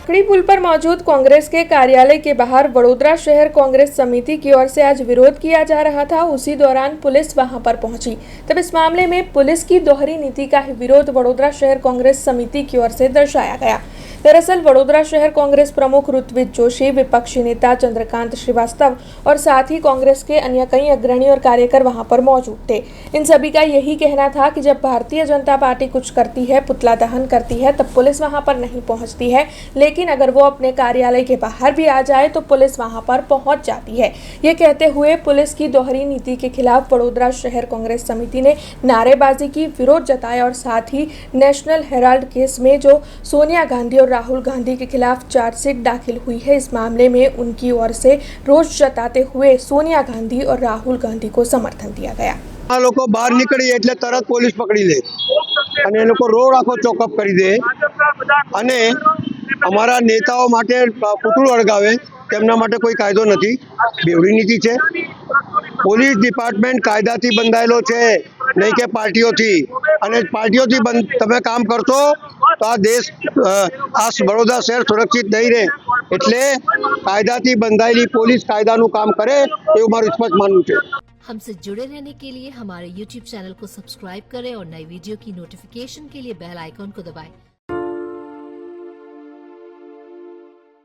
खड़ी पुल पर मौजूद कांग्रेस के कार्यालय के बाहर वडोदरा शहर कांग्रेस समिति की ओर से आज विरोध किया जा रहा था। उसी दौरान पुलिस वहां पर पहुंची। तब इस मामले में पुलिस की दोहरी नीति का ही विरोध वडोदरा शहर कांग्रेस समिति की ओर से दर्शाया गया। दरअसल वडोदरा शहर कांग्रेस प्रमुख ऋत्विज जोशी, विपक्षी नेता चंद्रकांत श्रीवास्तव और साथ ही कांग्रेस के अन्य कई अग्रणी और कार्यकर वहां पर मौजूद थे। इन सभी का यही कहना था कि जब भारतीय जनता पार्टी कुछ करती है, पुतला दहन करती है, तब पुलिस वहां पर नहीं पहुंचती है, लेकिन अगर वो अपने कार्यालय के बाहर भी आ जाए तो पुलिस वहां पर पहुंच जाती है। ये कहते हुए पुलिस की दोहरी नीति के खिलाफ वडोदरा शहर कांग्रेस समिति ने नारेबाजी की, विरोध जताया और साथ ही नेशनल हेराल्ड केस में जो सोनिया गांधी और राहुल गांधी के खिलाफ चार्जशीट दाखिल हुई है, इस मामले में उनकी ओर से रोष जताते हुए सोनिया गांधी और राहुल गांधी को समर्थन दिया गया। આ લોકો બહાર નીકળી એટલે તરત પોલીસ પકડી લે અને એ લોકો રોડ આખો ચોકઅપ કરી દે અને અમારા નેતાઓ માટે પૂતળું અળગાવે, તેમના માટે કોઈ કાયદો નથી, બેવડી નીતિ છે। પોલીસ ડિપાર્ટમેન્ટ કાયદાથી બંધાયેલો છે, નહીં કે પાર્ટીઓથી, અને પાર્ટીઓથી તમે કામ કરશો તો આ દેશ આ વડોદરા શહેર સુરક્ષિત નહીં રહે। એટલે કાયદાથી બંધાયેલી પોલીસ કાયદાનું કામ કરે એવું મારું સ્પષ્ટ માનવું છે। हमसे जुड़े रहने के लिए हमारे YouTube चैनल को सब्सक्राइब करें और नई वीडियो की नोटिफिकेशन के लिए बेल आइकॉन को दबाएं।